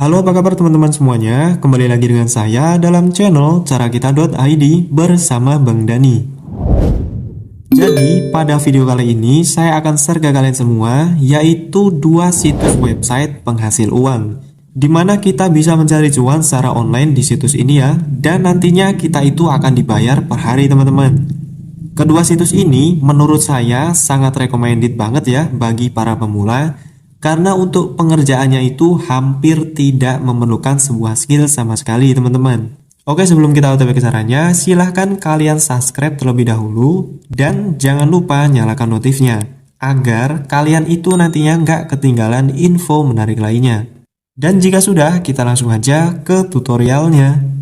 Halo, apa kabar teman-teman semuanya? Kembali lagi dengan saya dalam channel carakita.id bersama Bang Dani. Jadi, pada video kali ini saya akan share ke kalian semua, yaitu dua situs website penghasil uang, di mana kita bisa mencari cuan secara online di situs ini ya, dan nantinya kita itu akan dibayar per hari teman-teman. Kedua situs ini menurut saya sangat recommended banget ya bagi para pemula, karena untuk pengerjaannya itu hampir tidak memerlukan sebuah skill sama sekali teman-teman. Oke, sebelum kita OTW ke caranya, silahkan kalian subscribe terlebih dahulu dan jangan lupa nyalakan notifnya agar kalian itu nantinya nggak ketinggalan info menarik lainnya. Dan jika sudah, kita langsung aja ke tutorialnya.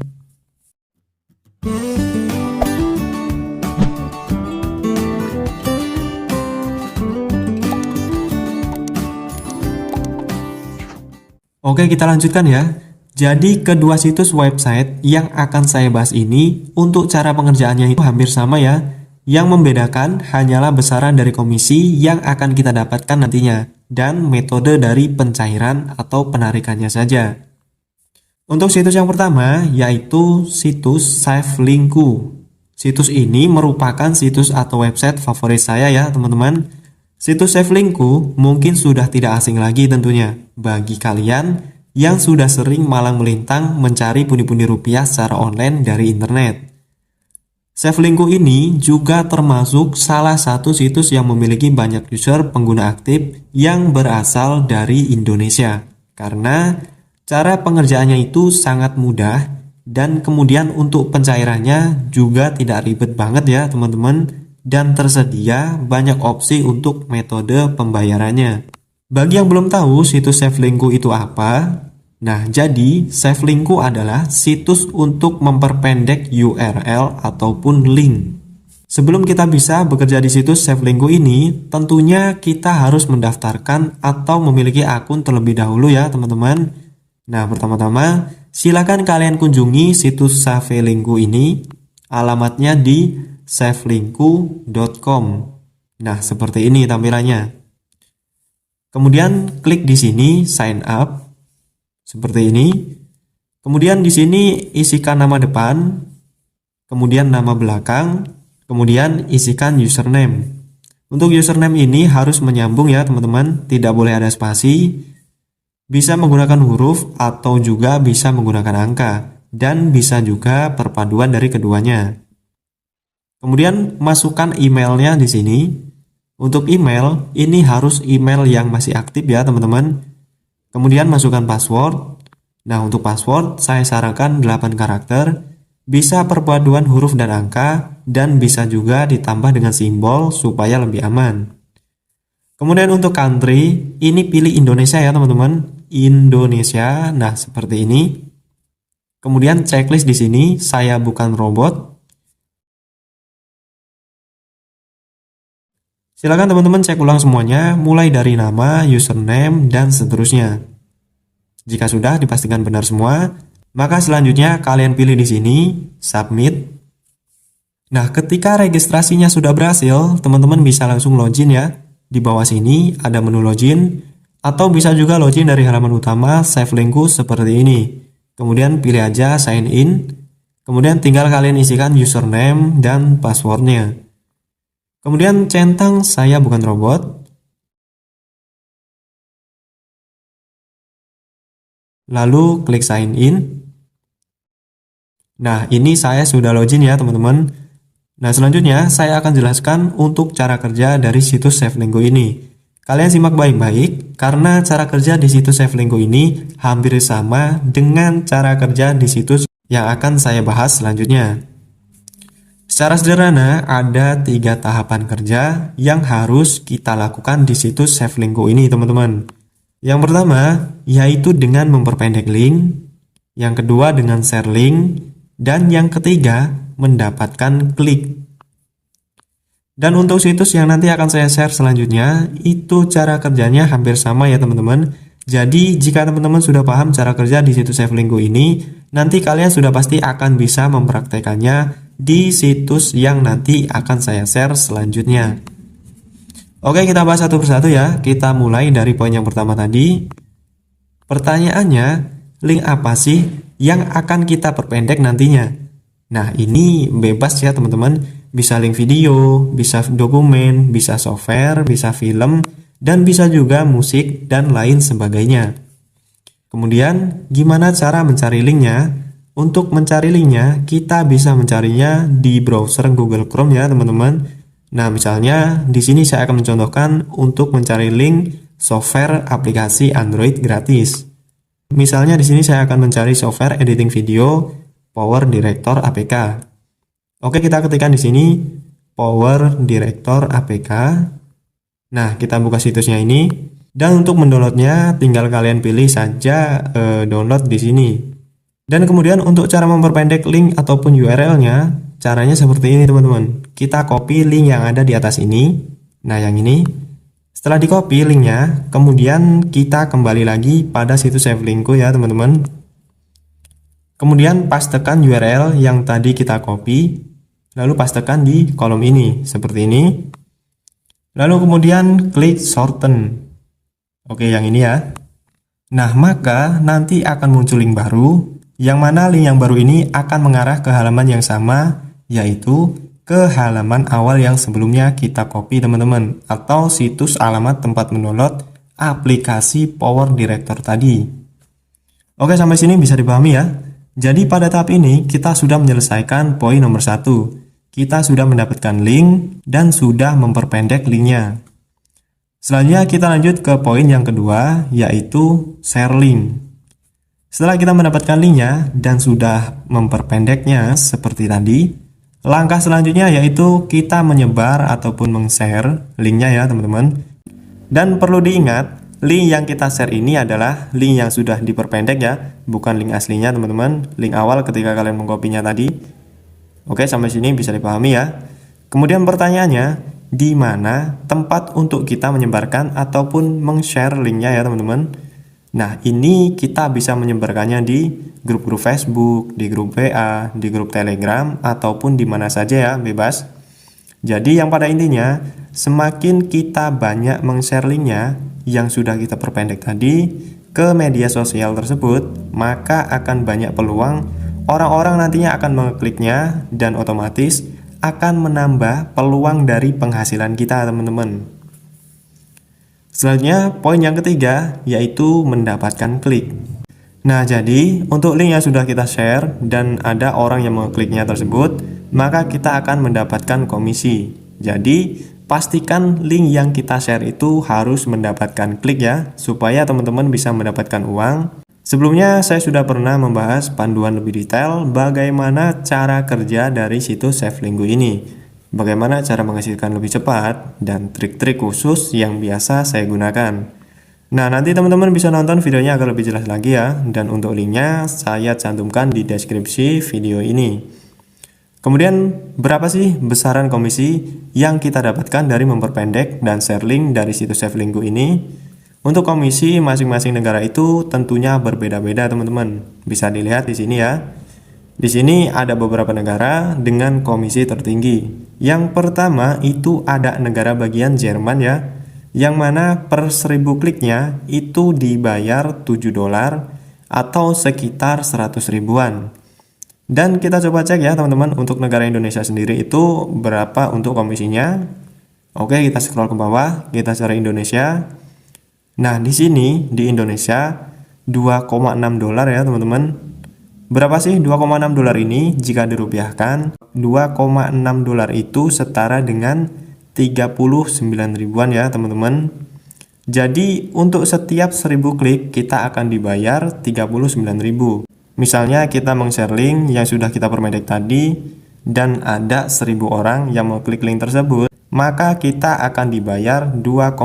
Oke, kita lanjutkan ya. Jadi kedua situs website yang akan saya bahas ini untuk cara pengerjaannya itu hampir sama ya. Yang membedakan hanyalah besaran dari komisi yang akan kita dapatkan nantinya dan metode dari pencairan atau penarikannya saja. Untuk situs yang pertama yaitu situs SafeLinku. Situs ini merupakan situs atau website favorit saya ya teman-teman. Situs SafeLinku mungkin sudah tidak asing lagi tentunya bagi kalian yang sudah sering malang melintang mencari pundi-pundi rupiah secara online dari internet. SafeLinku ini juga termasuk salah satu situs yang memiliki banyak user pengguna aktif yang berasal dari Indonesia. Karena cara pengerjaannya itu sangat mudah dan kemudian untuk pencairannya juga tidak ribet banget ya teman-teman, dan tersedia banyak opsi untuk metode pembayarannya. Bagi yang belum tahu situs SafeLinku itu apa, nah jadi SafeLinku adalah situs untuk memperpendek URL ataupun link. Sebelum kita bisa bekerja di situs SafeLinku ini, tentunya kita harus mendaftarkan atau memiliki akun terlebih dahulu ya teman-teman. Nah pertama-tama silakan kalian kunjungi situs SafeLinku ini, alamatnya di safelinku.com. Nah seperti ini tampilannya. Kemudian klik di sini sign up seperti ini. Kemudian di sini isikan nama depan, kemudian nama belakang, kemudian isikan username. Untuk username ini harus menyambung ya teman-teman, tidak boleh ada spasi. Bisa menggunakan huruf atau juga bisa menggunakan angka dan bisa juga perpaduan dari keduanya. Kemudian masukkan emailnya di sini. Untuk email, ini harus email yang masih aktif ya teman-teman. Kemudian masukkan password. Nah untuk password saya sarankan 8 karakter. Bisa perpaduan huruf dan angka. Dan bisa juga ditambah dengan simbol supaya lebih aman. Kemudian untuk country, ini pilih Indonesia ya teman-teman. Indonesia, nah seperti ini. Kemudian checklist di sini, saya bukan robot. Silakan teman-teman cek ulang semuanya, mulai dari nama, username, dan seterusnya. Jika sudah dipastikan benar semua, maka selanjutnya kalian pilih di sini, submit. Nah, ketika registrasinya sudah berhasil, teman-teman bisa langsung login ya. Di bawah sini ada menu login, atau bisa juga login dari halaman utama SafeLinku seperti ini. Kemudian pilih aja sign in, kemudian tinggal kalian isikan username dan passwordnya. Kemudian centang saya bukan robot. Lalu klik sign in. Nah ini saya sudah login ya teman-teman. Nah selanjutnya saya akan jelaskan untuk cara kerja dari situs SafeLinku ini. Kalian simak baik-baik karena cara kerja di situs SafeLinku ini hampir sama dengan cara kerja di situs yang akan saya bahas selanjutnya. Secara sederhana, ada 3 tahapan kerja yang harus kita lakukan di situs SafeLinku ini, teman-teman. Yang pertama, yaitu dengan memperpendek link. Yang kedua, dengan share link. Dan yang ketiga, mendapatkan klik. Dan untuk situs yang nanti akan saya share selanjutnya, itu cara kerjanya hampir sama ya, teman-teman. Jadi, jika teman-teman sudah paham cara kerja di situs SafeLinku ini, nanti kalian sudah pasti akan bisa mempraktekannya di situs yang nanti akan saya share selanjutnya. Oke, kita bahas satu persatu ya. Kita mulai dari poin yang pertama tadi. Pertanyaannya, link apa sih yang akan kita perpendek nantinya. Nah, ini bebas ya teman-teman, bisa link video, bisa dokumen, bisa software, bisa film, dan bisa juga musik dan lain sebagainya. Kemudian, gimana cara mencari linknya? Untuk mencari linknya, kita bisa mencarinya di browser Google Chrome ya teman-teman. Nah, misalnya di sini saya akan mencontohkan untuk mencari link software aplikasi Android gratis. Misalnya di sini saya akan mencari software editing video Power Director APK. Oke, kita ketikkan di sini Power Director APK. Nah, kita buka situsnya ini. Dan untuk mendownloadnya, tinggal kalian pilih saja download di sini. Dan kemudian untuk cara memperpendek link ataupun URL-nya, caranya seperti ini teman-teman. Kita copy link yang ada di atas ini. Nah, yang ini. Setelah di copy linknya, kemudian kita kembali lagi pada situs save linkku ya teman-teman. Kemudian pastekan URL yang tadi kita copy, lalu pastekan di kolom ini, seperti ini. Lalu kemudian klik shorten. Oke, yang ini ya. Nah, maka nanti akan muncul link baru, yang mana link yang baru ini akan mengarah ke halaman yang sama, yaitu ke halaman awal yang sebelumnya kita copy teman-teman, atau situs alamat tempat mendownload aplikasi Power Director tadi. Oke, sampai sini bisa dipahami ya. Jadi pada tahap ini kita sudah menyelesaikan poin nomor 1. Kita sudah mendapatkan link dan sudah memperpendek linknya. Selanjutnya kita lanjut ke poin yang kedua, yaitu share link. Setelah kita mendapatkan linknya dan sudah memperpendeknya seperti tadi, langkah selanjutnya yaitu kita menyebar ataupun meng-share linknya ya teman-teman. Dan perlu diingat, link yang kita share ini adalah link yang sudah diperpendek ya, bukan link aslinya teman-teman, link awal ketika kalian mengkopinya tadi. Oke, sampai sini bisa dipahami ya. Kemudian pertanyaannya, di mana tempat untuk kita menyebarkan ataupun meng-share linknya ya teman-teman. Nah, ini kita bisa menyebarkannya di grup-grup Facebook, di grup WA, di grup Telegram, ataupun di mana saja ya, bebas. Jadi yang pada intinya, semakin kita banyak meng-share linknya yang sudah kita perpendek tadi ke media sosial tersebut, maka akan banyak peluang orang-orang nantinya akan mengkliknya dan otomatis akan menambah peluang dari penghasilan kita teman-teman. Selanjutnya, poin yang ketiga yaitu mendapatkan klik. Nah, jadi untuk link yang sudah kita share dan ada orang yang mengkliknya tersebut, maka kita akan mendapatkan komisi. Jadi, pastikan link yang kita share itu harus mendapatkan klik ya, supaya teman-teman bisa mendapatkan uang. Sebelumnya, saya sudah pernah membahas panduan lebih detail bagaimana cara kerja dari situs SafeLinkku ini. Bagaimana cara menghasilkan lebih cepat, dan trik-trik khusus yang biasa saya gunakan. Nah, nanti teman-teman bisa nonton videonya agar lebih jelas lagi ya, dan untuk linknya saya cantumkan di deskripsi video ini. Kemudian, berapa sih besaran komisi yang kita dapatkan dari memperpendek dan share link dari situs SafeLinkku ini? Untuk komisi masing-masing negara itu tentunya berbeda-beda teman-teman. Bisa dilihat di sini ya. Di sini ada beberapa negara dengan komisi tertinggi. Yang pertama itu ada negara bagian Jerman ya, yang mana per 1000 kliknya itu dibayar $7 atau sekitar 100 ribuan. Dan kita coba cek ya teman-teman, untuk negara Indonesia sendiri itu berapa untuk komisinya. Oke, kita scroll ke bawah, kita cari Indonesia. Nah, di sini di Indonesia $2,6 ya teman-teman. Berapa sih $2,6 ini jika dirupiahkan? $2,6 itu setara dengan 39 ribuan ya teman-teman. Jadi untuk setiap 1000 klik kita akan dibayar 39.000. Misalnya kita meng-share link yang sudah kita perpendek tadi dan ada 1000 orang yang mau klik link tersebut, maka kita akan dibayar $2,6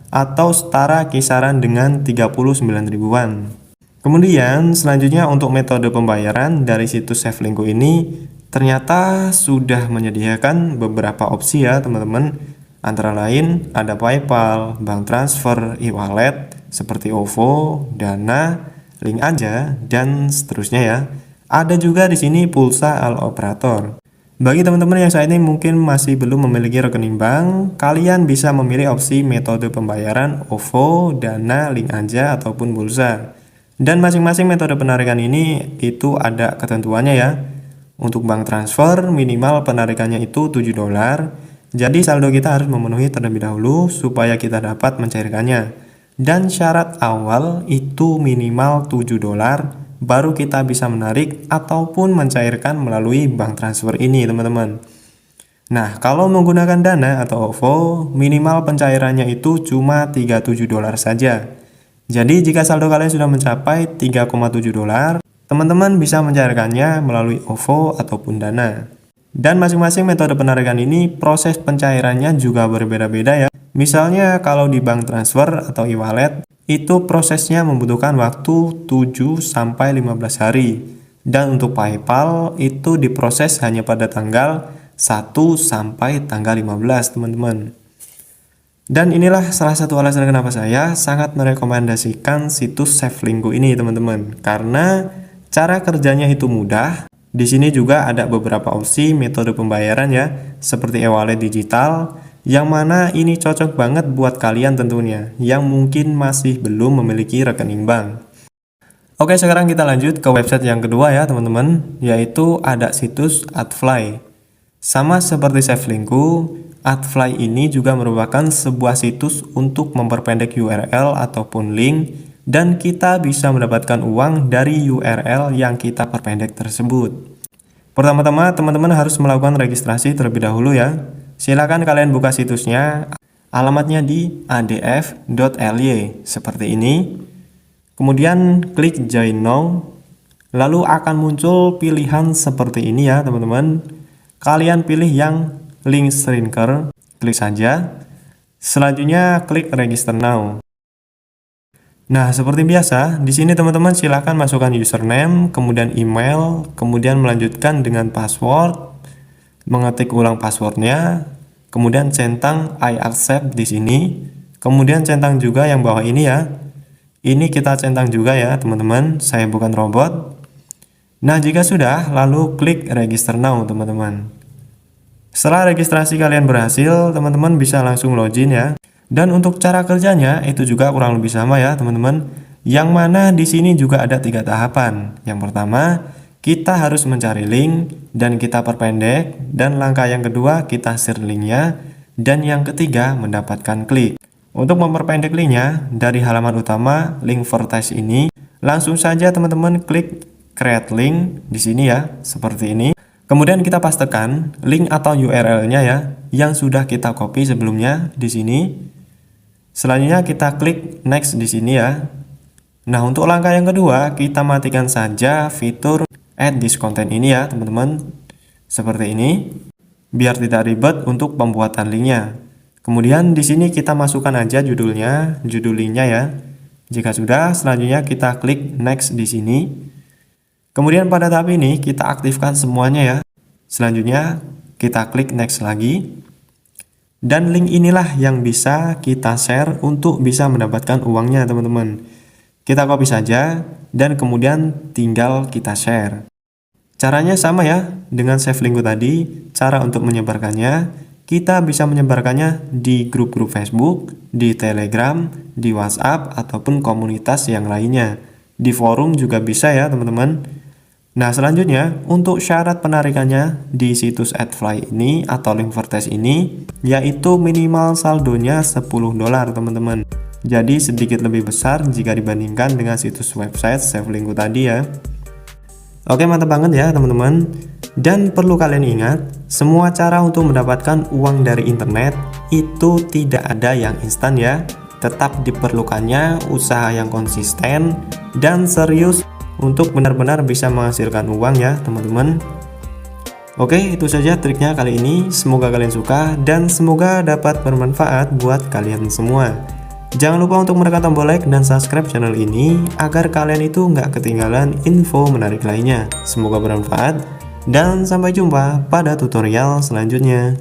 atau setara kisaran dengan 39 ribuan. Kemudian selanjutnya untuk metode pembayaran dari situs SafeLinkku ini ternyata sudah menyediakan beberapa opsi ya teman-teman. Antara lain ada PayPal, bank transfer, e-wallet seperti OVO, Dana, link aja dan seterusnya ya. Ada juga di sini pulsa al operator. Bagi teman-teman yang saat ini mungkin masih belum memiliki rekening bank, kalian bisa memilih opsi metode pembayaran OVO, Dana, link aja ataupun pulsa. Dan masing-masing metode penarikan ini itu ada ketentuannya ya. Untuk bank transfer minimal penarikannya itu $7. Jadi saldo kita harus memenuhi terlebih dahulu supaya kita dapat mencairkannya. Dan syarat awal itu minimal $7 baru kita bisa menarik ataupun mencairkan melalui bank transfer ini teman-teman. Nah, kalau menggunakan Dana atau OVO, minimal pencairannya itu cuma $37 saja. Jadi jika saldo kalian sudah mencapai $3,7, teman-teman bisa mencairkannya melalui OVO ataupun Dana. Dan masing-masing metode penarikan ini proses pencairannya juga berbeda-beda ya. Misalnya kalau di bank transfer atau e-wallet, itu prosesnya membutuhkan waktu 7-15 hari. Dan untuk PayPal itu diproses hanya pada tanggal 1 sampai tanggal 15 teman-teman. Dan inilah salah satu alasan kenapa saya sangat merekomendasikan situs SafeLingku ini teman-teman. Karena cara kerjanya itu mudah. Di sini juga ada beberapa opsi metode pembayaran ya, seperti e-wallet digital, yang mana ini cocok banget buat kalian tentunya, yang mungkin masih belum memiliki rekening bank. Oke, sekarang kita lanjut ke website yang kedua ya teman-teman, yaitu ada situs Adfly. Sama seperti SafeLingku, Adfly ini juga merupakan sebuah situs untuk memperpendek URL ataupun link, dan kita bisa mendapatkan uang dari URL yang kita perpendek tersebut. Pertama-tama teman-teman harus melakukan registrasi terlebih dahulu ya. Silakan kalian buka situsnya, alamatnya di adf.ly seperti ini. Kemudian klik join now, lalu akan muncul pilihan seperti ini ya teman-teman. Kalian pilih yang link shrinker, klik saja. Selanjutnya klik register now. Nah, seperti biasa, di sini teman-teman silakan masukkan username, kemudian email, kemudian melanjutkan dengan password, mengetik ulang passwordnya, kemudian centang I accept di sini, kemudian centang juga yang bawah ini ya. Ini kita centang juga ya teman-teman, saya bukan robot. Nah, jika sudah, lalu klik register now teman-teman. Setelah registrasi kalian berhasil, teman-teman bisa langsung login ya. Dan untuk cara kerjanya itu juga kurang lebih sama ya teman-teman. Yang mana di sini juga ada 3 tahapan. Yang pertama, kita harus mencari link dan kita perpendek. Dan langkah yang kedua, kita share linknya. Dan yang ketiga, mendapatkan klik. Untuk memperpendek linknya, dari halaman utama link vertex ini, langsung saja teman-teman klik create link di sini ya, seperti ini. Kemudian kita pastekan link atau URL-nya ya, yang sudah kita copy sebelumnya di sini. Selanjutnya kita klik next di sini ya. Nah, untuk langkah yang kedua, kita matikan saja fitur add this content ini ya, teman-teman. Seperti ini, biar tidak ribet untuk pembuatan linknya. Kemudian di sini kita masukkan aja judulnya, judul linknya ya. Jika sudah, selanjutnya kita klik next di sini. Kemudian pada tahap ini kita aktifkan semuanya ya. Selanjutnya kita klik next lagi. Dan link inilah yang bisa kita share untuk bisa mendapatkan uangnya teman-teman. Kita copy saja dan kemudian tinggal kita share. Caranya sama ya dengan SafeLingku tadi. Cara untuk menyebarkannya, kita bisa menyebarkannya di grup-grup Facebook, di Telegram, di WhatsApp ataupun komunitas yang lainnya. Di forum juga bisa ya teman-teman. Nah, selanjutnya untuk syarat penarikannya di situs Adfly ini atau link vertex ini, yaitu minimal saldonya $10 teman-teman. Jadi sedikit lebih besar jika dibandingkan dengan situs website SafeLingku tadi ya. Oke, mantap banget ya teman-teman. Dan perlu kalian ingat, semua cara untuk mendapatkan uang dari internet itu tidak ada yang instan ya. Tetap diperlukannya usaha yang konsisten dan serius untuk benar-benar bisa menghasilkan uang ya teman-teman. Oke, itu saja triknya kali ini. Semoga kalian suka dan semoga dapat bermanfaat buat kalian semua. Jangan lupa untuk menekan tombol like dan subscribe channel ini agar kalian itu nggak ketinggalan info menarik lainnya. Semoga bermanfaat dan sampai jumpa pada tutorial selanjutnya.